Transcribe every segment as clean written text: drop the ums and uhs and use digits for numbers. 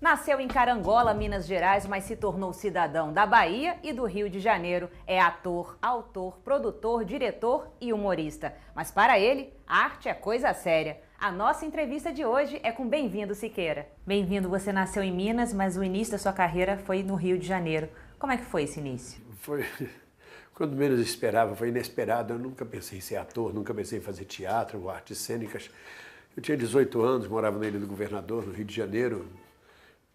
Nasceu em Carangola, Minas Gerais, mas se tornou cidadão da Bahia e do Rio de Janeiro. É ator, autor, produtor, diretor e humorista. Mas para ele, a arte é coisa séria. A nossa entrevista de hoje é com Bem-vindo Siqueira. Bem-vindo, você nasceu em Minas, mas o início da sua carreira foi no Rio de Janeiro. Como é que foi esse início? Foi quando menos esperava, foi inesperado. Eu nunca pensei em ser ator, nunca pensei em fazer teatro ou artes cênicas. Eu tinha 18 anos, morava na Ilha do Governador, no Rio de Janeiro,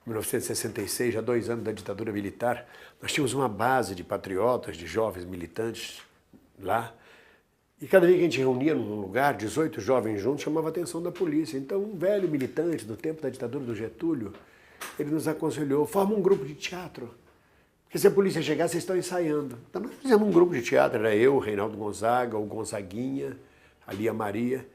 em 1966, já 2 anos da ditadura militar. Nós tínhamos uma base de patriotas, de jovens militantes lá. E cada vez que a gente reunia num lugar, 18 jovens juntos, chamava a atenção da polícia. Então, um velho militante do tempo da ditadura do Getúlio, ele nos aconselhou, forma um grupo de teatro. Porque se a polícia chegar, vocês estão ensaiando. Então, nós fizemos um grupo de teatro, era eu, o Reinaldo Gonzaga, o Gonzaguinha, a Lia Maria.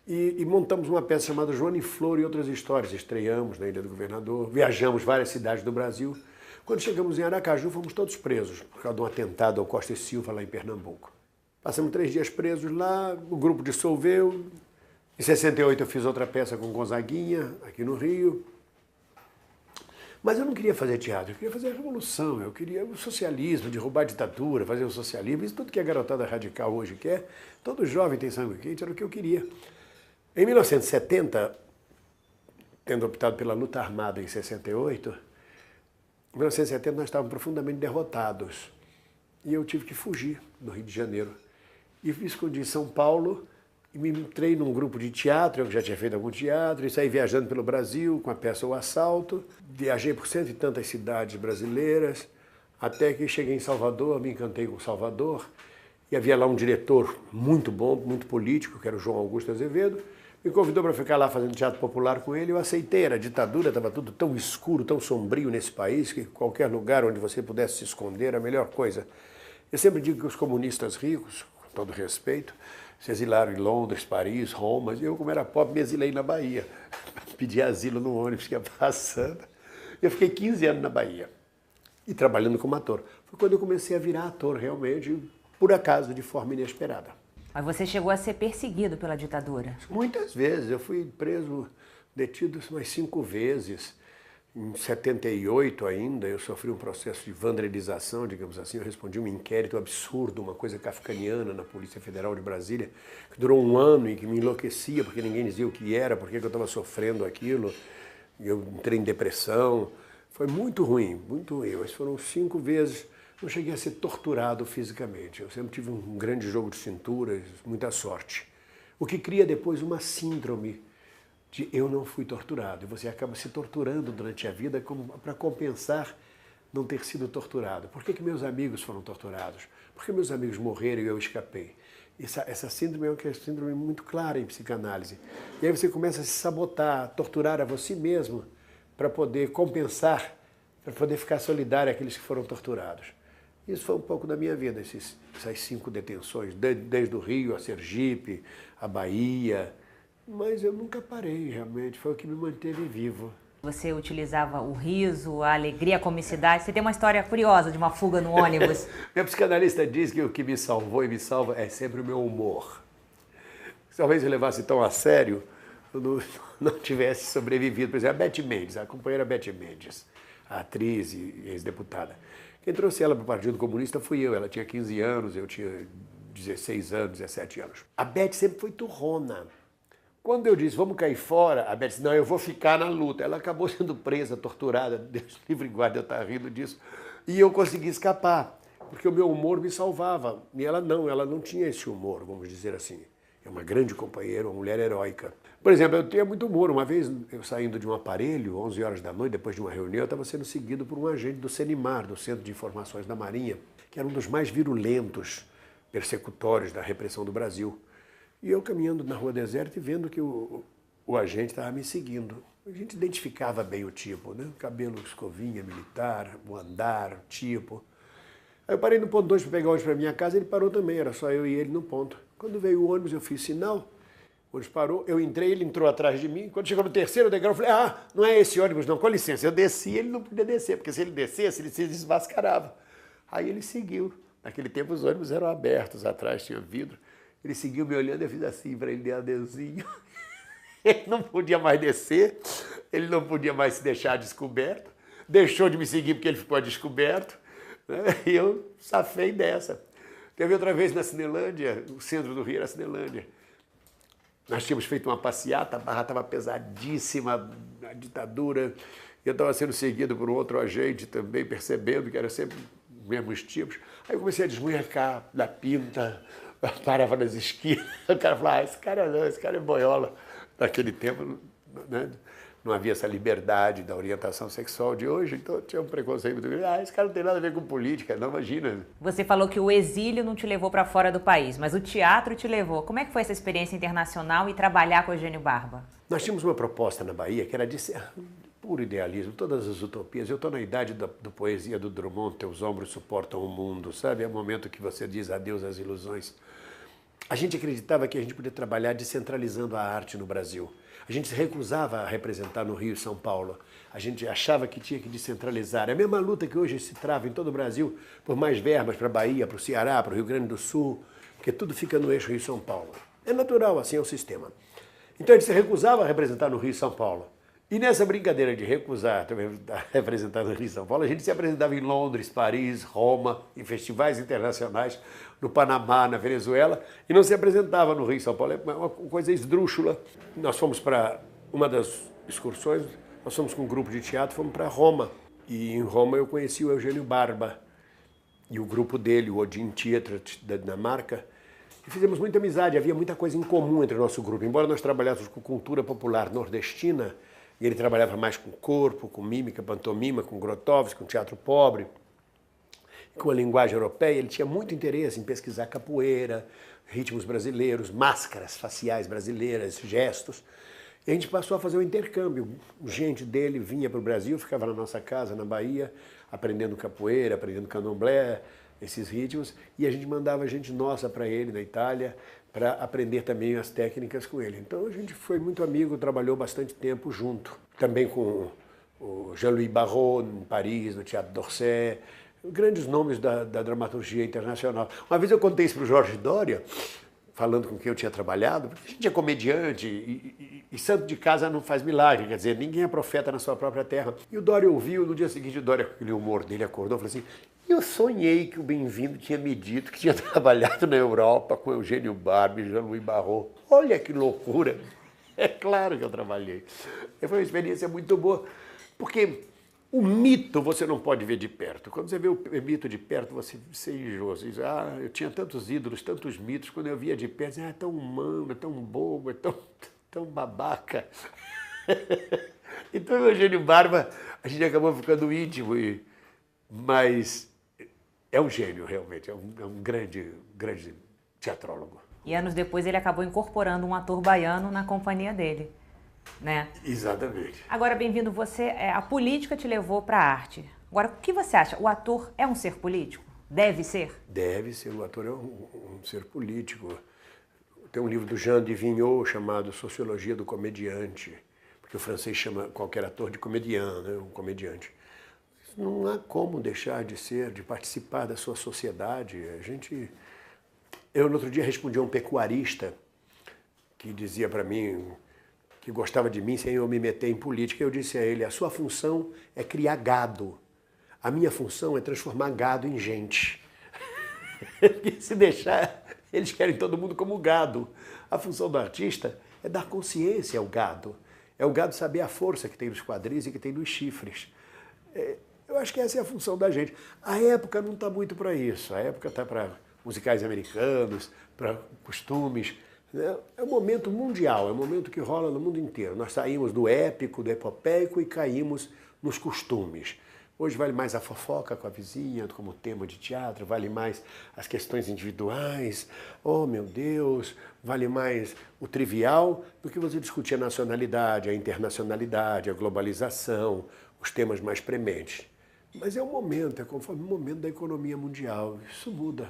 E montamos uma peça chamada Joana e Flor e Outras Histórias. Estreamos na Ilha do Governador, viajamos várias cidades do Brasil. Quando chegamos em Aracaju, fomos todos presos por causa de um atentado ao Costa e Silva lá em Pernambuco. Passamos 3 dias presos lá, o grupo dissolveu. Em 68 eu fiz outra peça com Gonzaguinha, aqui no Rio. Mas eu não queria fazer teatro, eu queria fazer a revolução, eu queria o socialismo, derrubar a ditadura, fazer o socialismo, isso tudo que a garotada radical hoje quer. Todo jovem tem sangue quente, era o que eu queria. Em 1970, tendo optado pela luta armada em 68, em 1970 nós estávamos profundamente derrotados. E eu tive que fugir do Rio de Janeiro. E me escondi em São Paulo e me entrei num grupo de teatro, eu já tinha feito algum teatro, e saí viajando pelo Brasil com a peça O Assalto. Viajei por 100 e tantas cidades brasileiras, até que cheguei em Salvador, me encantei com Salvador. E havia lá um diretor muito bom, muito político, que era o João Augusto Azevedo. Me convidou para ficar lá fazendo teatro popular com ele, eu aceitei, era ditadura, estava tudo tão escuro, tão sombrio nesse país, que qualquer lugar onde você pudesse se esconder era a melhor coisa. Eu sempre digo que os comunistas ricos, com todo respeito, se exilaram em Londres, Paris, Roma, e eu, como era pobre, me exilei na Bahia. Pedi asilo no ônibus que ia passando. Eu fiquei 15 anos na Bahia, e trabalhando como ator. Foi quando eu comecei a virar ator, realmente, por acaso, de forma inesperada. Mas você chegou a ser perseguido pela ditadura? Muitas vezes. Eu fui preso, detido umas 5 vezes. Em 78 ainda, eu sofri um processo de vandalização, digamos assim. Eu respondi um inquérito absurdo, uma coisa kafkaniana na Polícia Federal de Brasília, que durou 1 ano e que me enlouquecia, porque ninguém dizia o que era, por que eu estava sofrendo aquilo. E eu entrei em depressão. Foi muito ruim, mas foram 5 vezes. Não cheguei a ser torturado fisicamente. Eu sempre tive um grande jogo de cintura, muita sorte. O que cria depois uma síndrome de eu não fui torturado. E você acaba se torturando durante a vida para compensar não ter sido torturado. Por que meus amigos foram torturados? Por que meus amigos morreram e eu escapei? Essa síndrome é uma síndrome muito clara em psicanálise. E aí você começa a se sabotar, a torturar a você mesmo para poder compensar, para poder ficar solidário àqueles que foram torturados. Isso foi um pouco da minha vida, essas 5 detenções, desde o Rio a Sergipe, a Bahia, mas eu nunca parei realmente, foi o que me manteve vivo. Você utilizava o riso, a alegria, a comicidade. Você tem uma história curiosa de uma fuga no ônibus. Meu psicanalista diz que o que me salvou e me salva é sempre o meu humor. Talvez eu levasse tão a sério, eu não tivesse sobrevivido. Por exemplo, a Beth Mendes, a companheira Beth Mendes, a atriz e ex-deputada. Quem trouxe ela para o Partido Comunista fui eu. Ela tinha 15 anos, eu tinha 16 anos, 17 anos. A Beth sempre foi turrona. Quando eu disse, vamos cair fora, a Beth disse, não, eu vou ficar na luta. Ela acabou sendo presa, torturada, Deus livre e guarde, eu estar rindo disso. E eu consegui escapar, porque o meu humor me salvava. E ela não tinha esse humor, vamos dizer assim. É uma grande companheira, uma mulher heróica. Por exemplo, eu tinha muito humor. Uma vez, eu saindo de um aparelho, 11 horas da noite, depois de uma reunião, eu estava sendo seguido por um agente do CENIMAR, do Centro de Informações da Marinha, que era um dos mais virulentos persecutórios da repressão do Brasil. E eu caminhando na rua deserta e vendo que o agente estava me seguindo. A gente identificava bem o tipo, né? Cabelo escovinha, militar, o andar, o tipo. Aí eu parei no ponto 2 para pegar o ônibus para minha casa, ele parou também, era só eu e ele no ponto. Quando veio o ônibus, eu fiz sinal, o ônibus parou, eu entrei, ele entrou atrás de mim. Quando chegou no 3º degrau, eu falei, não é esse ônibus não, com licença. Eu desci, ele não podia descer, porque se ele descesse, ele se desmascarava. Aí ele seguiu. Naquele tempo os ônibus eram abertos, atrás tinha vidro. Ele seguiu me olhando, eu fiz assim para ele dar adeuzinho. Ele não podia mais descer. ele não podia mais se deixar descoberto, deixou de me seguir porque ele ficou descoberto, né? E eu safei dessa. Teve outra vez na Cinelândia, o centro do Rio era a Cinelândia. Nós tínhamos feito uma passeata, a barra estava pesadíssima, a ditadura. Eu estava sendo seguido por um outro agente também, percebendo que era sempre os mesmos tipos. Aí eu comecei a desmunhecar da pinta, parava nas esquinas. O cara falava, esse cara não, esse cara é boiola. Naquele tempo, né, não havia essa liberdade da orientação sexual de hoje, então tinha um preconceito muito grande. Esse cara não tem nada a ver com política, não, imagina. Você falou que o exílio não te levou para fora do país, mas o teatro te levou. Como é que foi essa experiência internacional e trabalhar com o Eugênio Barba? Nós tínhamos uma proposta na Bahia que era de ser puro idealismo, todas as utopias. Eu estou na idade do poesia do Drummond, teus ombros suportam o mundo, sabe? É o momento que você diz adeus às ilusões. A gente acreditava que a gente podia trabalhar descentralizando a arte no Brasil. A gente se recusava a representar no Rio e São Paulo. A gente achava que tinha que descentralizar. É a mesma luta que hoje se trava em todo o Brasil por mais verbas para a Bahia, para o Ceará, para o Rio Grande do Sul, porque tudo fica no eixo Rio e São Paulo. É natural, assim é o sistema. Então a gente se recusava a representar no Rio e São Paulo. E nessa brincadeira de recusar representar no Rio e São Paulo, a gente se apresentava em Londres, Paris, Roma, em festivais internacionais, no Panamá, na Venezuela, e não se apresentava no Rio e São Paulo. É uma coisa esdrúxula. Nós fomos para uma das excursões, nós fomos com um grupo de teatro, fomos para Roma. E em Roma eu conheci o Eugênio Barba e o grupo dele, o Odin Theatre da Dinamarca, e fizemos muita amizade, havia muita coisa em comum entre o nosso grupo. Embora nós trabalhássemos com cultura popular nordestina, e ele trabalhava mais com corpo, com mímica, pantomima, com Grotowski, com teatro pobre, com a linguagem europeia. Ele tinha muito interesse em pesquisar capoeira, ritmos brasileiros, máscaras faciais brasileiras, gestos. E a gente passou a fazer um intercâmbio. Gente dele vinha para o Brasil, ficava na nossa casa, na Bahia, aprendendo capoeira, aprendendo candomblé, esses ritmos, e a gente mandava gente nossa para ele na Itália, para aprender também as técnicas com ele. Então a gente foi muito amigo, trabalhou bastante tempo junto. Também com o Jean-Louis Barrault, em Paris, no Teatro d'Orsay, grandes nomes da dramaturgia internacional. Uma vez eu contei isso para o Jorge Doria, falando com quem eu tinha trabalhado, porque a gente é comediante e santo de casa não faz milagre, quer dizer, ninguém é profeta na sua própria terra. E o Doria ouviu, no dia seguinte o Doria, com aquele humor dele, acordou e falou assim, eu sonhei que o Bem-vindo tinha me dito que tinha trabalhado na Europa com Eugênio Barba e Jean-Louis Barrault. Olha que loucura! É claro que eu trabalhei. Foi uma experiência muito boa, porque o mito você não pode ver de perto. Quando você vê o mito de perto, você enjoa. Você diz, eu tinha tantos ídolos, tantos mitos, quando eu via de perto, é tão humano, é tão bobo, é tão babaca. Então, o Eugênio Barba, a gente acabou ficando íntimo, mas é um gênio, realmente, é um grande teatrólogo. E anos depois ele acabou incorporando um ator baiano na companhia dele, né? Exatamente. Agora, Bem-vindo, a política te levou para a arte. Agora, o que você acha? O ator é um ser político? Deve ser? Deve ser, o ator é um ser político. Tem um livro do Jean de Vignot chamado Sociologia do Comediante, porque o francês chama qualquer ator de comedian, né? Um comediante. Não há como deixar de participar da sua sociedade. Eu, no outro dia, respondi a um pecuarista que dizia para mim que gostava de mim sem eu me meter em política. Eu disse a ele, a sua função é criar gado. A minha função é transformar gado em gente. Porque se deixar, eles querem todo mundo como gado. A função do artista é dar consciência ao gado. É o gado saber a força que tem nos quadris e que tem nos chifres. Eu acho que essa é a função da gente. A época não está muito para isso. A época está para musicais americanos, para costumes. É um momento mundial, é um momento que rola no mundo inteiro. Nós saímos do épico, do epopeico e caímos nos costumes. Hoje vale mais a fofoca com a vizinha como tema de teatro, vale mais as questões individuais, oh meu Deus, vale mais o trivial do que você discutir a nacionalidade, a internacionalidade, a globalização, os temas mais prementes. Mas é um momento, é conforme o momento da economia mundial, isso muda.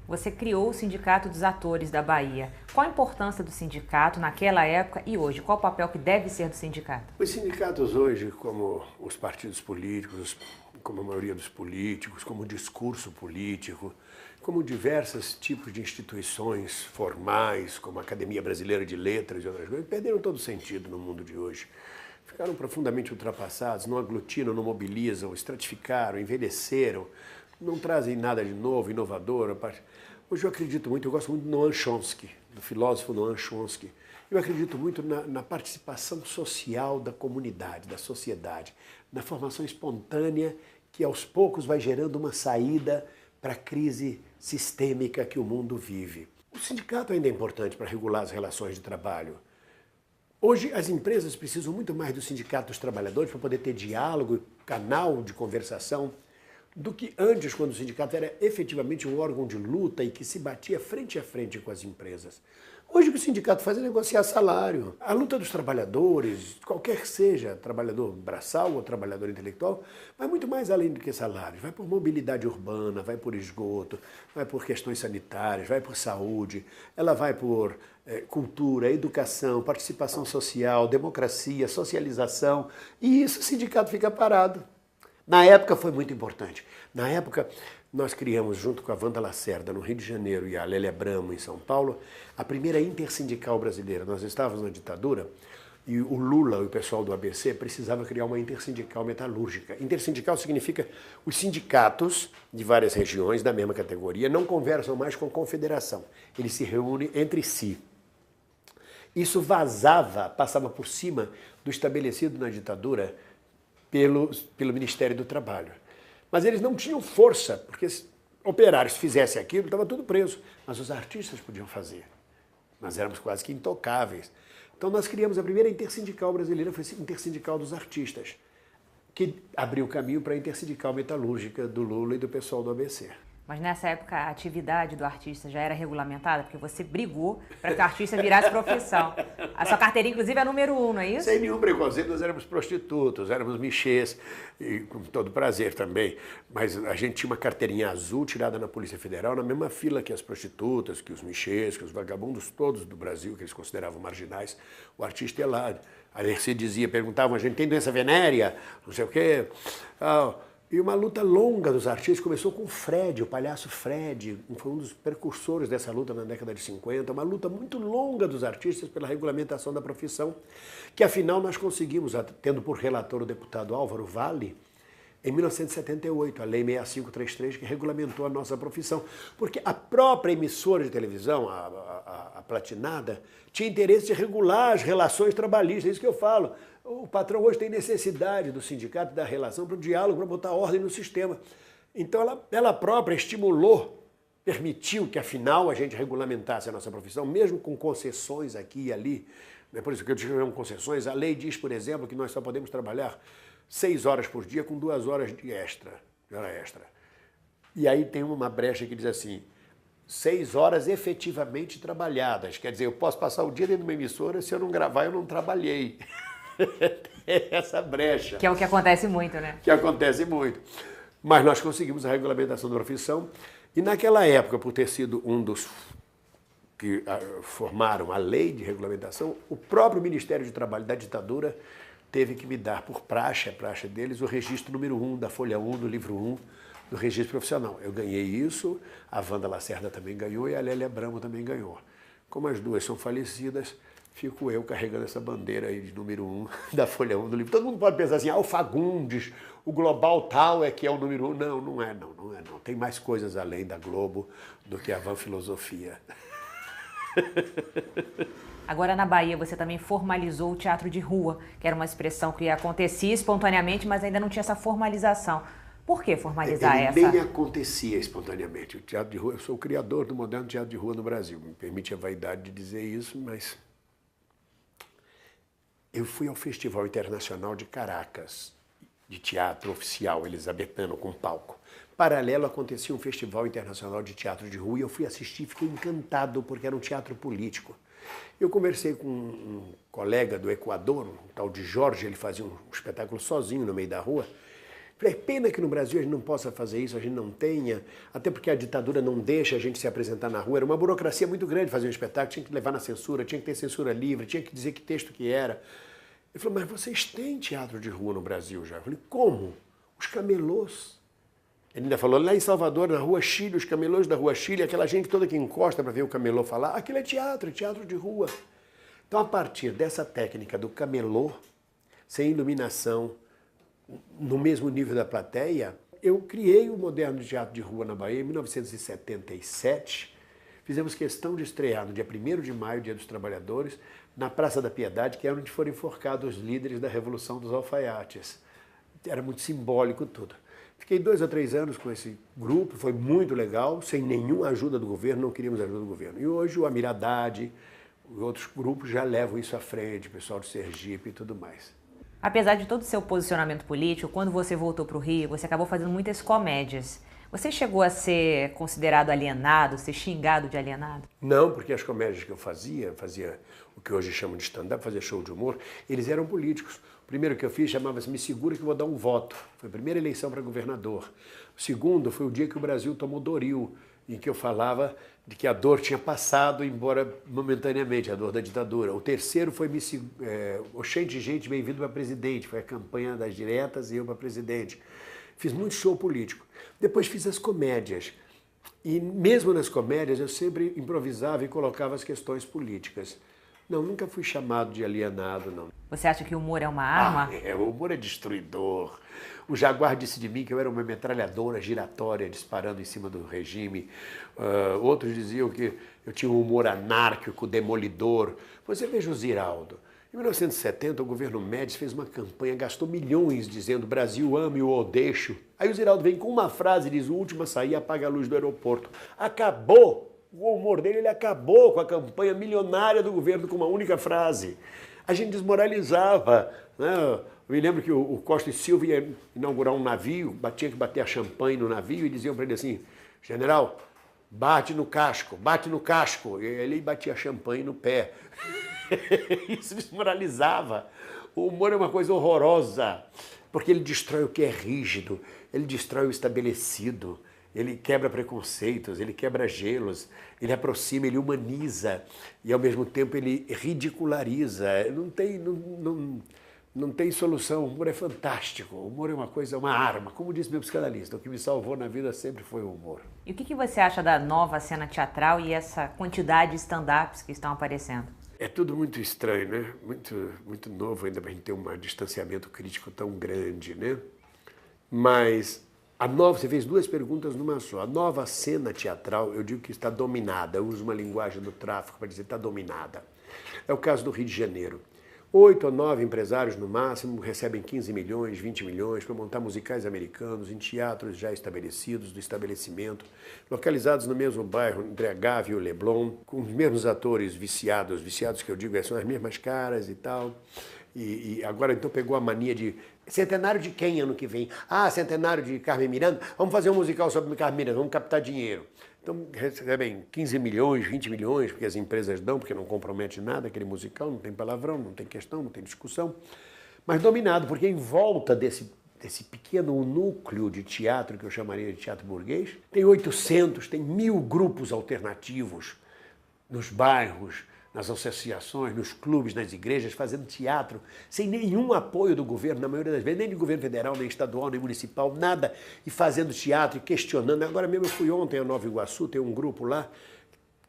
Você criou o Sindicato dos Atores da Bahia. Qual a importância do sindicato naquela época e hoje? Qual o papel que deve ser do sindicato? Os sindicatos hoje, como os partidos políticos, como a maioria dos políticos, como o discurso político, como diversos tipos de instituições formais, como a Academia Brasileira de Letras e outras coisas, perderam todo o sentido no mundo de hoje. ficaram profundamente ultrapassados, não aglutinam, não mobilizam, estratificaram, envelheceram, não trazem nada de novo, inovador. Hoje eu acredito muito, eu gosto muito do Noam Chomsky, do filósofo Noam Chomsky. Eu acredito muito na participação social da comunidade, da sociedade, na formação espontânea que aos poucos vai gerando uma saída para a crise sistêmica que o mundo vive. O sindicato ainda é importante para regular as relações de trabalho. Hoje as empresas precisam muito mais do sindicato dos trabalhadores para poder ter diálogo, canal de conversação, do que antes, quando o sindicato era efetivamente um órgão de luta e que se batia frente a frente com as empresas. Hoje o que o sindicato faz é negociar salário. A luta dos trabalhadores, qualquer que seja, trabalhador braçal ou trabalhador intelectual, vai muito mais além do que salários. Vai por mobilidade urbana, vai por esgoto, vai por questões sanitárias, vai por saúde, ela vai por cultura, educação, participação social, democracia, socialização, e isso o sindicato fica parado. Na época foi muito importante. Na época, nós criamos, junto com a Wanda Lacerda, no Rio de Janeiro, e a Lélia Abramo, em São Paulo, a primeira intersindical brasileira. Nós estávamos na ditadura e o Lula e o pessoal do ABC precisavam criar uma intersindical metalúrgica. Intersindical significa os sindicatos de várias regiões da mesma categoria não conversam mais com a confederação. Eles se reúnem entre si. Isso vazava, passava por cima do estabelecido na ditadura pelo Ministério do Trabalho. Mas eles não tinham força, porque se operários fizessem aquilo, estava tudo preso. Mas os artistas podiam fazer. Nós éramos quase que intocáveis. Então nós criamos a primeira intersindical brasileira, foi a Intersindical dos Artistas, que abriu o caminho para a Intersindical Metalúrgica do Lula e do pessoal do ABC. Mas nessa época a atividade do artista já era regulamentada? Porque você brigou para que o artista virasse profissão. A sua carteirinha, inclusive, é número 1, não é isso? Sem nenhum preconceito, nós éramos prostitutos, éramos michês, e com todo prazer também. Mas a gente tinha uma carteirinha azul tirada na Polícia Federal, na mesma fila que as prostitutas, que os michês, que os vagabundos todos do Brasil, que eles consideravam marginais. O artista ia lá. A Lercy dizia, perguntavam a gente, tem doença venérea? Não sei o quê. E uma luta longa dos artistas começou com o Fred, o palhaço Fred, foi um dos precursores dessa luta na década de 50, uma luta muito longa dos artistas pela regulamentação da profissão, que afinal nós conseguimos, tendo por relator o deputado Álvaro Valle, em 1978, a Lei 6533, que regulamentou a nossa profissão, porque a própria emissora de televisão, a Platinada, tinha interesse de regular as relações trabalhistas, é isso que eu falo. O patrão hoje tem necessidade do sindicato, da relação, para o diálogo, para botar ordem no sistema. Então ela própria estimulou, permitiu que afinal a gente regulamentasse a nossa profissão, mesmo com concessões aqui e ali. Por isso que eu digo concessões, a lei diz, por exemplo, que nós só podemos trabalhar 6 horas por dia com 2 horas de hora extra. E aí tem uma brecha que diz assim, 6 horas efetivamente trabalhadas. Quer dizer, eu posso passar o dia dentro de uma emissora, se eu não gravar, eu não trabalhei. Essa brecha. Que é o que acontece muito, né? Que acontece muito. Mas nós conseguimos a regulamentação da profissão e naquela época, por ter sido um dos que formaram a lei de regulamentação, o próprio Ministério de Trabalho da ditadura teve que me dar por praxe, a praxe deles, o registro número 1 da Folha 1, do livro 1 do registro profissional. Eu ganhei isso, a Wanda Lacerda também ganhou e a Lélia Abramo também ganhou. Como as duas são falecidas, fico eu carregando essa bandeira aí de número 1 da Folha 1 do livro. Todo mundo pode pensar assim, o Fagundes, o Global tal é que é o número 1. Não, não é não. Tem mais coisas além da Globo do que a Van Filosofia. Agora na Bahia você também formalizou o teatro de rua, que era uma expressão que acontecia espontaneamente, mas ainda não tinha essa formalização. Por que formalizar essa? Nem acontecia espontaneamente. O teatro de rua, eu sou o criador do moderno teatro de rua no Brasil. Me permite a vaidade de dizer isso, mas eu fui ao Festival Internacional de Caracas, de teatro oficial, elisabetano, com palco. Paralelo acontecia um Festival Internacional de Teatro de Rua e eu fui assistir e fiquei encantado porque era um teatro político. Eu conversei com um colega do Equador, um tal de Jorge, ele fazia um espetáculo sozinho no meio da rua. Falei, pena que no Brasil a gente não possa fazer isso, a gente não tenha, até porque a ditadura não deixa a gente se apresentar na rua. Era uma burocracia muito grande fazer um espetáculo, tinha que levar na censura, tinha que ter censura livre, tinha que dizer que texto que era. Ele falou, mas vocês têm teatro de rua no Brasil já? Eu falei, como? Os camelôs. Ele ainda falou, lá em Salvador, na Rua Chile, os camelôs da Rua Chile, aquela gente toda que encosta para ver o camelô falar, aquilo é teatro de rua. Então, a partir dessa técnica do camelô, sem iluminação, no mesmo nível da plateia. Eu criei o Moderno Teatro de Rua na Bahia em 1977. Fizemos questão de estrear no dia 1º de maio, Dia dos Trabalhadores, na Praça da Piedade, que é onde foram enforcados os líderes da Revolução dos Alfaiates. Era muito simbólico tudo. Fiquei 2 a 3 anos com esse grupo, foi muito legal, sem nenhuma ajuda do governo, não queríamos ajuda do governo. E hoje o Amir Haddad e outros grupos já levam isso à frente, o pessoal do Sergipe e tudo mais. Apesar de todo o seu posicionamento político, quando você voltou para o Rio, você acabou fazendo muitas comédias. Você chegou a ser considerado alienado, ser xingado de alienado? Não, porque as comédias que eu fazia o que hoje chamam de stand-up, fazia show de humor, eles eram políticos. O primeiro que eu fiz chamava-se Me Segura que eu vou dar um voto. Foi a primeira eleição para governador. O segundo foi o dia que o Brasil tomou Doril, em que eu falava de que a dor tinha passado, embora momentaneamente, a dor da ditadura. O terceiro foi Oxente, gente, bem-vindo para presidente. Foi a campanha das diretas e eu para presidente. Fiz muito show político. Depois fiz as comédias. E mesmo nas comédias eu sempre improvisava e colocava as questões políticas. Não, nunca fui chamado de alienado, não. Você acha que o humor é uma arma? O humor é destruidor. O Jaguar disse de mim que eu era uma metralhadora giratória disparando em cima do regime. Outros diziam que eu tinha um humor anárquico, demolidor. Você veja o Ziraldo. Em 1970, o governo Médici fez uma campanha, gastou milhões dizendo Brasil ame o Odeixo. Aí o Ziraldo vem com uma frase e diz, o último a sair apaga a luz do aeroporto. Acabou! O humor dele, ele acabou com a campanha milionária do governo com uma única frase. A gente desmoralizava, né? Eu me lembro que o Costa e Silva ia inaugurar um navio, tinha que bater a champanhe no navio e diziam para ele assim, general, bate no casco, bate no casco. E ele batia champanhe no pé. Isso desmoralizava. O humor é uma coisa horrorosa, porque ele destrói o que é rígido, ele destrói o estabelecido. Ele quebra preconceitos, ele quebra gelos, ele aproxima, ele humaniza e, ao mesmo tempo, ele ridiculariza. Não tem solução. O humor é fantástico. O humor é uma coisa, uma arma. Como disse meu psicanalista, o que me salvou na vida sempre foi o humor. E o que você acha da nova cena teatral e essa quantidade de stand-ups que estão aparecendo? É tudo muito estranho, né? Muito novo ainda para a gente ter um distanciamento crítico tão grande, né? Mas... você fez 2 perguntas numa só. A nova cena teatral, eu digo que está dominada. Eu uso uma linguagem do tráfico para dizer que está dominada. É o caso do Rio de Janeiro. 8 ou 9 empresários, no máximo, recebem 15 milhões, 20 milhões para montar musicais americanos em teatros já estabelecidos, do estabelecimento, localizados no mesmo bairro, entre a Gávea e o Leblon, com os mesmos atores viciados que eu digo são as mesmas caras e tal. E agora então pegou a mania de centenário de quem ano que vem? Centenário de Carmen Miranda? Vamos fazer um musical sobre Carmen Miranda, vamos captar dinheiro. Então recebem 15 milhões, 20 milhões, porque as empresas dão, porque não compromete nada aquele musical, não tem palavrão, não tem questão, não tem discussão. Mas dominado, porque em volta desse pequeno núcleo de teatro, que eu chamaria de teatro burguês, tem 800, tem 1000 grupos alternativos nos bairros, nas associações, nos clubes, nas igrejas, fazendo teatro, sem nenhum apoio do governo, na maioria das vezes, nem do governo federal, nem estadual, nem municipal, nada, e fazendo teatro e questionando. Agora mesmo eu fui ontem a Nova Iguaçu, tem um grupo lá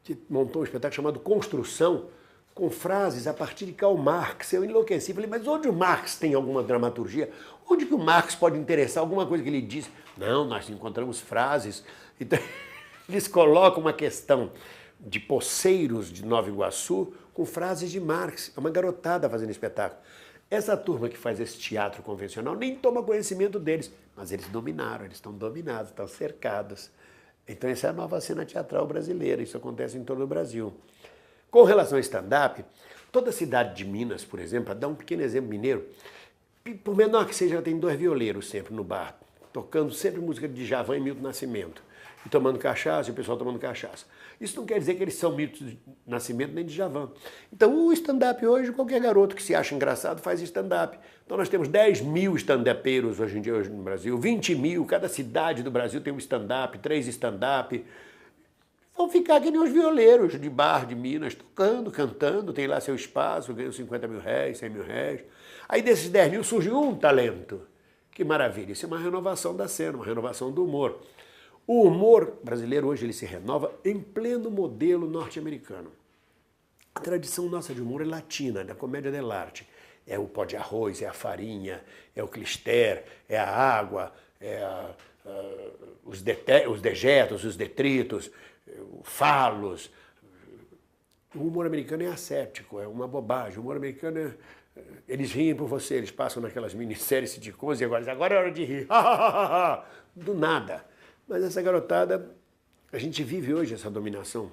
que montou um espetáculo chamado Construção, com frases a partir de Karl Marx. Eu enlouqueci, falei, mas onde o Marx tem alguma dramaturgia? Onde que o Marx pode interessar alguma coisa que ele disse? Não, nós encontramos frases. Então, eles colocam uma questão de poceiros de Nova Iguaçu com frases de Marx. É uma garotada fazendo espetáculo. Essa turma que faz esse teatro convencional nem toma conhecimento deles, mas eles dominaram, eles estão dominados, estão cercados. Então essa é a nova cena teatral brasileira, isso acontece em todo o Brasil. Com relação ao stand-up, toda cidade de Minas, por exemplo, para dar um pequeno exemplo mineiro, por menor que seja, ela tem 2 violeiros sempre no bar, tocando sempre música de Djavan e Milton Nascimento. E tomando cachaça, e o pessoal tomando cachaça. Isso não quer dizer que eles são Milton Nascimento nem de Djavan. Então o stand-up hoje, qualquer garoto que se acha engraçado faz stand-up. Então nós temos 10 mil stand-upeiros hoje em dia no Brasil, 20 mil, cada cidade do Brasil tem um stand-up, 3 stand-up. Vão ficar que nem os violeiros de bar de Minas, tocando, cantando, tem lá seu espaço, ganham 50 mil reais, 100 mil reais. Aí desses 10 mil surge um talento. Que maravilha, isso é uma renovação da cena, uma renovação do humor. O humor brasileiro hoje ele se renova em pleno modelo norte-americano. A tradição nossa de humor é latina, da comédia dell'arte. É o pó de arroz, é a farinha, é o clister, é a água, os dejetos, os detritos, falos. O humor americano é asséptico, é uma bobagem. O humor americano eles riem por você, eles passam naquelas minisséries sitcoms e agora é hora de rir. Do nada. Mas essa garotada, a gente vive hoje essa dominação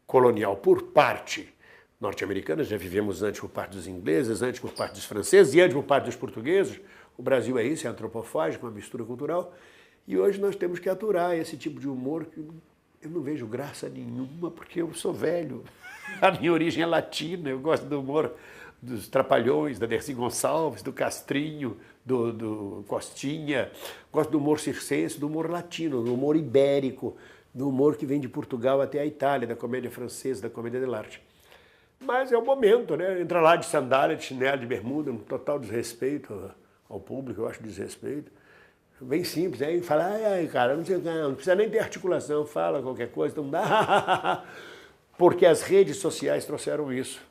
colonial por parte norte-americana, já vivemos antes por parte dos ingleses, antes por parte dos franceses e antes por parte dos portugueses. O Brasil é isso, é antropofágico, uma mistura cultural. E hoje nós temos que aturar esse tipo de humor que eu não vejo graça nenhuma, porque eu sou velho. A minha origem é latina, eu gosto do humor dos Trapalhões, da Dercy Gonçalves, do Castrinho, do Costinha. Gosto do humor circense, do humor latino, do humor ibérico, do humor que vem de Portugal até a Itália, da comédia francesa, da comédia dell'arte. Mas é o momento, né? Entra lá de sandália, de chinelo, de bermuda, um total desrespeito ao público, eu acho desrespeito. Bem simples, aí fala, ai, cara, não precisa nem ter articulação, fala qualquer coisa, então dá. Porque as redes sociais trouxeram isso.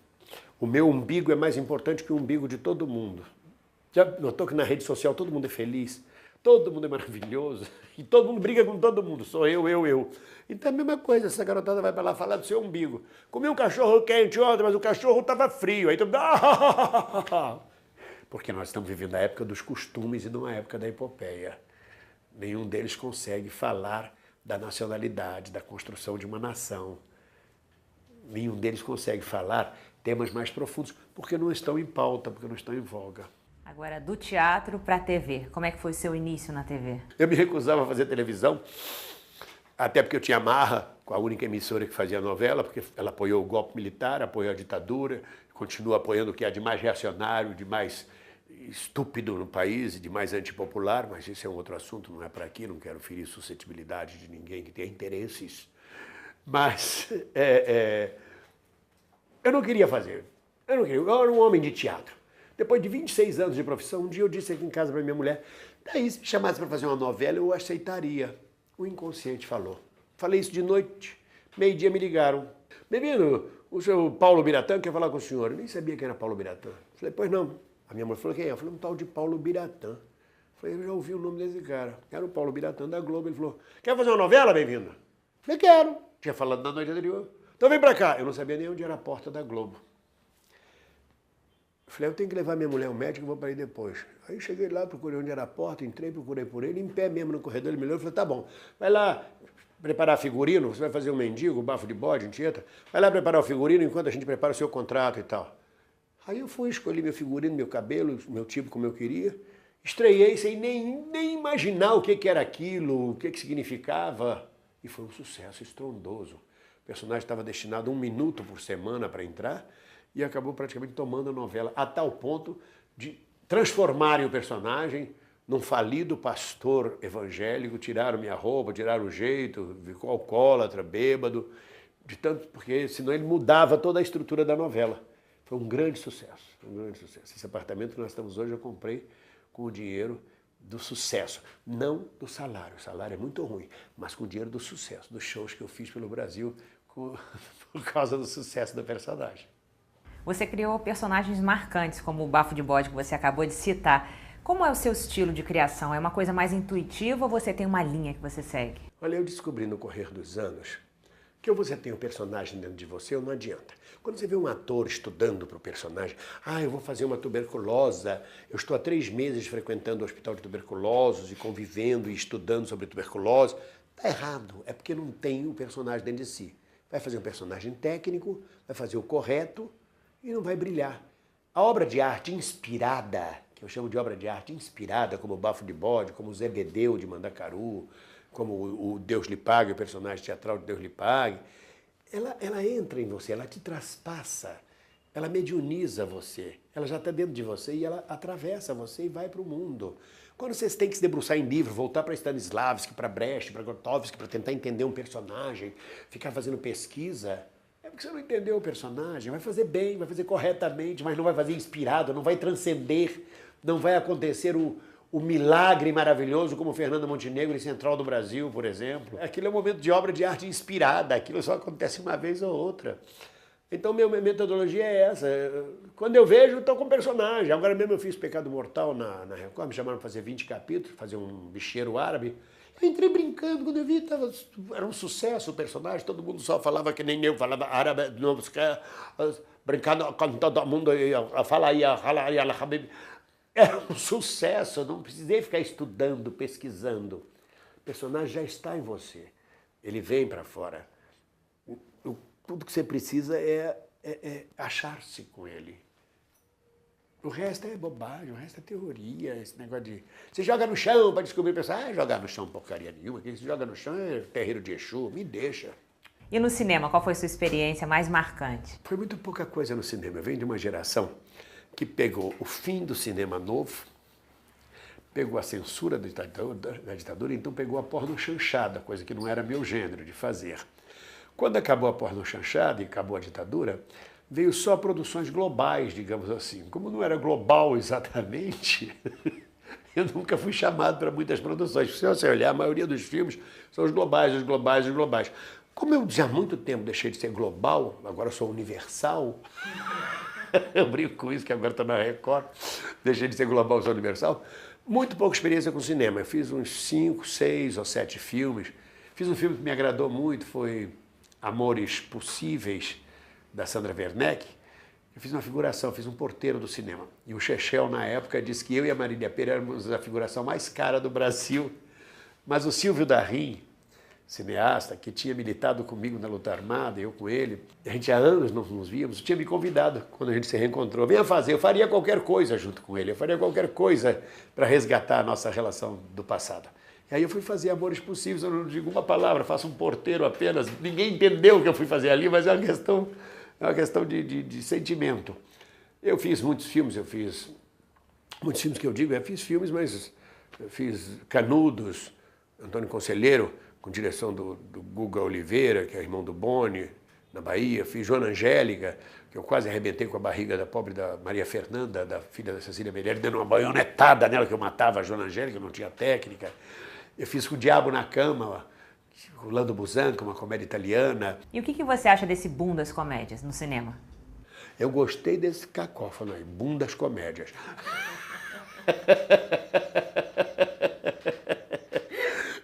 O meu umbigo é mais importante que o umbigo de todo mundo. Já notou que na rede social todo mundo é feliz? Todo mundo é maravilhoso e todo mundo briga com todo mundo, sou eu. Então é a mesma coisa, essa garotada vai para lá falar do seu umbigo. Comi um cachorro quente ontem, mas o cachorro estava frio. Aí todo mundo... Porque nós estamos vivendo a época dos costumes e não a época da epopeia. Nenhum deles consegue falar da nacionalidade, da construção de uma nação. Nenhum deles consegue falar temas mais profundos, porque não estão em pauta, porque não estão em voga. Agora, do teatro para a TV, como é que foi o seu início na TV? Eu me recusava a fazer televisão, até porque eu tinha marra com a única emissora que fazia novela, porque ela apoiou o golpe militar, apoiou a ditadura, continua apoiando o que há de mais reacionário, de mais estúpido no país e de mais antipopular, mas isso é um outro assunto, não é para aqui, não quero ferir suscetibilidade de ninguém que tenha interesses. Mas eu não queria fazer, eu era um homem de teatro. Depois de 26 anos de profissão, um dia eu disse aqui em casa para minha mulher, daí se me chamasse para fazer uma novela, eu aceitaria. O inconsciente falou. Falei isso de noite, meio-dia me ligaram. Menino, o seu Paulo Biratã quer falar com o senhor. Eu nem sabia quem era Paulo Biratã. Falei, pois não. A minha mãe falou, quem é? Eu falei, um tal de Paulo Biratã. Falei, eu já ouvi o nome desse cara. Era o Paulo Biratã da Globo. Ele falou, quer fazer uma novela, bem-vinda? Falei, quero. Tinha falado na noite anterior. Então vem pra cá. Eu não sabia nem onde era a porta da Globo. Falei, eu tenho que levar minha mulher ao médico e vou para aí depois. Aí cheguei lá, procurei onde era a porta, entrei, procurei por ele, em pé mesmo no corredor, ele me olhou e falou, tá bom, vai lá preparar figurino, você vai fazer um mendigo, um bafo de bode, um tieta, vai lá preparar o figurino enquanto a gente prepara o seu contrato e tal. Aí eu fui, escolhi meu figurino, meu cabelo, meu tipo como eu queria, estreiei sem nem imaginar o que era aquilo, o que significava, e foi um sucesso estrondoso. O personagem estava destinado a 1 minuto por semana para entrar, e acabou praticamente tomando a novela, a tal ponto de transformarem o personagem num falido pastor evangélico, tiraram minha roupa, tiraram o jeito, ficou alcoólatra, bêbado, de tanto, porque senão ele mudava toda a estrutura da novela. Foi um grande sucesso, um grande sucesso. Esse apartamento que nós estamos hoje eu comprei com o dinheiro do sucesso, não do salário. O salário é muito ruim, mas com o dinheiro do sucesso, dos shows que eu fiz pelo Brasil por causa do sucesso do personagem. Você criou personagens marcantes, como o Bafo de Bode que você acabou de citar. Como é o seu estilo de criação? É uma coisa mais intuitiva ou você tem uma linha que você segue? Olha, eu descobri no correr dos anos que ou você tem um personagem dentro de você ou não adianta. Quando você vê um ator estudando para o personagem, eu vou fazer uma tuberculosa, eu estou há 3 meses frequentando o hospital de tuberculosos e convivendo e estudando sobre tuberculose, está errado, é porque não tem o personagem dentro de si. Vai fazer um personagem técnico, vai fazer o correto, e não vai brilhar. A obra de arte inspirada, que eu chamo de obra de arte inspirada, como o Bafo de Bode, como o Zé Bedeu de Mandacaru, como o Deus lhe pague, o personagem teatral de Deus lhe pague, ela entra em você, ela te traspassa, ela mediuniza você, ela já está dentro de você e ela atravessa você e vai para o mundo. Quando vocês têm que se debruçar em livro, voltar para Stanislavski, para Brecht, para Grotowski, para tentar entender um personagem, ficar fazendo pesquisa, é porque você não entendeu o personagem, vai fazer bem, vai fazer corretamente, mas não vai fazer inspirado, não vai transcender, não vai acontecer o milagre maravilhoso como Fernanda Montenegro em Central do Brasil, por exemplo. Aquilo é um momento de obra de arte inspirada, aquilo só acontece uma vez ou outra. Então, minha metodologia é essa. Quando eu vejo, estou com personagem. Agora mesmo eu fiz Pecado Mortal na Record, me chamaram para fazer 20 capítulos, fazer um bicheiro árabe. Eu entrei brincando, quando eu vi, era um sucesso o personagem, todo mundo só falava que nem eu, falava árabe, brincando com todo mundo, era um sucesso, eu não precisei ficar estudando, pesquisando. O personagem já está em você, ele vem para fora. Tudo que você precisa é achar-se com ele. O resto é bobagem, o resto é teoria, esse negócio de... Você joga no chão para descobrir, pessoal, jogar no chão porcaria nenhuma, quem se joga no chão é terreiro de Exu, me deixa. E no cinema, qual foi a sua experiência mais marcante? Foi muito pouca coisa no cinema, eu venho de uma geração que pegou o fim do cinema novo, pegou a censura da ditadura, então pegou a pornochanchada, coisa que não era meu gênero de fazer. Quando acabou a pornochanchada e acabou a ditadura, veio só produções globais, digamos assim. Como não era global exatamente, eu nunca fui chamado para muitas produções. Se você olhar, a maioria dos filmes são os globais, os globais, os globais. Como eu já há muito tempo deixei de ser global, agora sou universal, eu brinco com isso, que agora estou na Record, deixei de ser global, sou universal, muito pouca experiência com cinema. Eu fiz uns 5, 6 ou 7 filmes. Fiz um filme que me agradou muito, foi Amores Possíveis, da Sandra Werneck. Eu fiz uma figuração, fiz um porteiro do cinema. E o Chechel, na época, disse que eu e a Marília Pêra éramos a figuração mais cara do Brasil. Mas o Silvio Darrim, cineasta, que tinha militado comigo na luta armada, eu com ele, a gente há anos não nos víamos, tinha me convidado, quando a gente se reencontrou, venha fazer, eu faria qualquer coisa junto com ele, eu faria qualquer coisa para resgatar a nossa relação do passado. E aí eu fui fazer Amores Possíveis, eu não digo uma palavra, faço um porteiro apenas, ninguém entendeu o que eu fui fazer ali, mas é uma questão de sentimento. Eu fiz muitos filmes que eu digo, eu fiz filmes, mas eu fiz Canudos, Antônio Conselheiro, com direção do Guga Oliveira, que é irmão do Boni, na Bahia. Fiz Joana Angélica, que eu quase arrebentei com a barriga da pobre da Maria Fernanda, da filha da Cecília Meirelles, dando uma baionetada nela, que eu matava a Joana Angélica, não tinha técnica. Eu fiz Com o Diabo na Cama, com o Lando Busanca, uma comédia italiana. E o que você acha desse boom das comédias no cinema? Eu gostei desse cacófono aí, boom das comédias.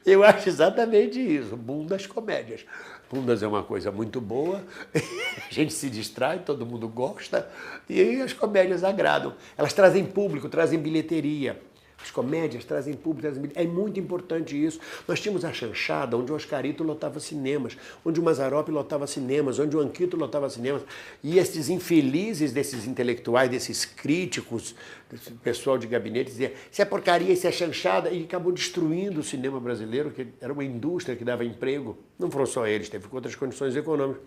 Eu acho exatamente isso, boom das comédias. Bundas é uma coisa muito boa, a gente se distrai, todo mundo gosta, e as comédias agradam. Elas trazem público, trazem bilheteria. As comédias trazem público, trazem bilheteria. É muito importante isso. Nós tínhamos a chanchada, onde o Oscarito lotava cinemas, onde o Mazzaropi lotava cinemas, onde o Anquito lotava cinemas. E esses infelizes desses intelectuais, desses críticos, desse pessoal de gabinete, dizia isso é porcaria, isso é chanchada, e acabou destruindo o cinema brasileiro, que era uma indústria que dava emprego. Não foram só eles, teve outras condições econômicas.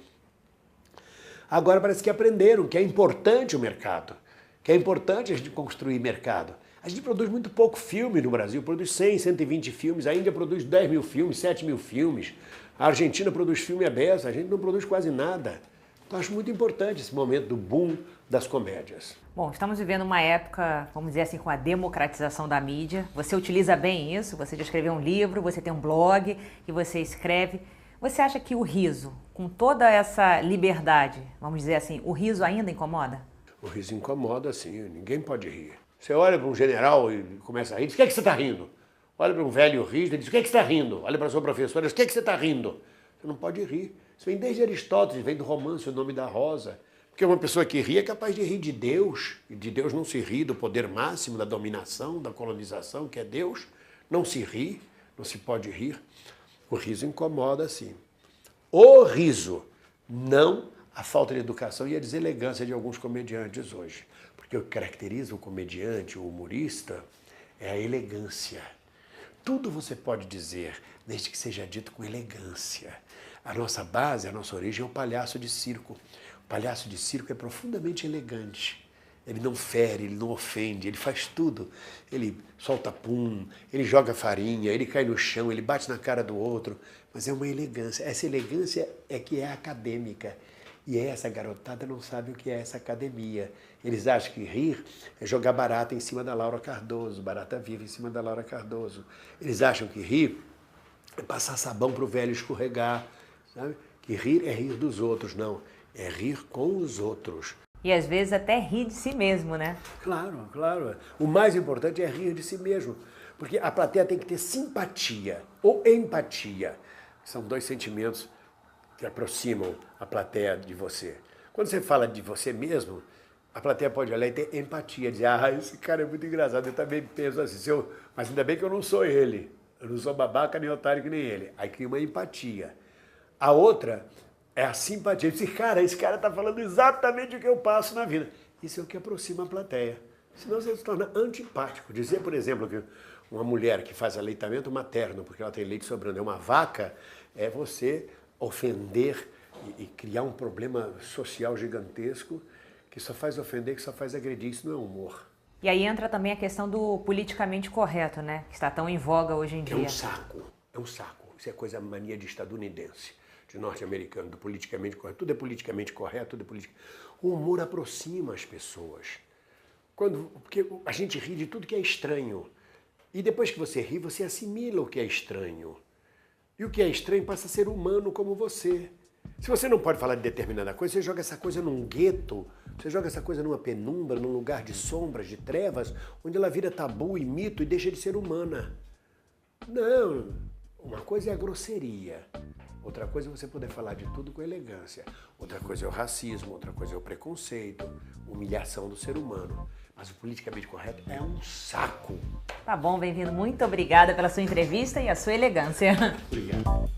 Agora parece que aprenderam que é importante o mercado, que é importante a gente construir mercado. A gente produz muito pouco filme no Brasil, produz 100, 120 filmes, a Índia produz 10 mil filmes, 7 mil filmes, a Argentina produz filme à beça, a gente não produz quase nada. Então acho muito importante esse momento do boom das comédias. Bom, estamos vivendo uma época, vamos dizer assim, com a democratização da mídia. Você utiliza bem isso, você já escreveu um livro, você tem um blog que você escreve. Você acha que o riso, com toda essa liberdade, vamos dizer assim, o riso ainda incomoda? O riso incomoda, sim, ninguém pode rir. Você olha para um general e começa a rir, diz, o que é que você está rindo? Olha para um velho rígido e diz, o que é que você está rindo? Olha para a sua professora e diz, o que é que você está rindo? Você não pode rir. Isso vem desde Aristóteles, vem do romance O Nome da Rosa. Porque uma pessoa que ri é capaz de rir de Deus, e de Deus não se ri, do poder máximo, da dominação, da colonização, que é Deus. Não se ri, não se pode rir. O riso incomoda, sim. O riso, não a falta de educação e a deselegância de alguns comediantes hoje. Porque o que caracteriza o comediante, o humorista, é a elegância. Tudo você pode dizer, desde que seja dito com elegância. A nossa base, a nossa origem é o palhaço de circo. O palhaço de circo é profundamente elegante. Ele não fere, ele não ofende, ele faz tudo. Ele solta pum, ele joga farinha, ele cai no chão, ele bate na cara do outro. Mas é uma elegância. Essa elegância é que é acadêmica. E essa garotada não sabe o que é essa academia. Eles acham que rir é jogar barata em cima da Laura Cardoso, barata viva em cima da Laura Cardoso. Eles acham que rir é passar sabão para o velho escorregar, sabe? Que rir é rir dos outros, não. é rir com os outros. E às vezes até rir de si mesmo, né? Claro, claro. O mais importante é rir de si mesmo. Porque a plateia tem que ter simpatia ou empatia. São dois sentimentos que aproximam a plateia de você. Quando você fala de você mesmo, a plateia pode olhar e ter empatia, dizer, esse cara é muito engraçado, eu também penso assim, mas ainda bem que eu não sou ele, eu não sou babaca nem otário que nem ele. Aí cria uma empatia. A outra é a simpatia, esse cara está falando exatamente o que eu passo na vida. Isso é o que aproxima a plateia. Senão você se torna antipático. Dizer, por exemplo, que uma mulher que faz aleitamento materno, porque ela tem leite sobrando, é uma vaca, é você ofender e criar um problema social gigantesco que só faz ofender, que só faz agredir. Isso não é humor. E aí entra também a questão do politicamente correto, né? Que está tão em voga hoje em dia. É um saco. Isso é coisa mania de estadunidense, de norte-americano, do politicamente correto. Tudo é politicamente correto, tudo é politicamente... O humor aproxima as pessoas. Porque a gente ri de tudo que é estranho. E depois que você ri, você assimila o que é estranho. E o que é estranho passa a ser humano como você. Se você não pode falar de determinada coisa, você joga essa coisa num gueto, você joga essa coisa numa penumbra, num lugar de sombras, de trevas, onde ela vira tabu e mito e deixa de ser humana. Não, uma coisa é a grosseria, outra coisa é você poder falar de tudo com elegância, outra coisa é o racismo, outra coisa é o preconceito, humilhação do ser humano. Mas o politicamente correto é um saco. Tá bom, bem-vindo. Muito obrigada pela sua entrevista e a sua elegância. Obrigado.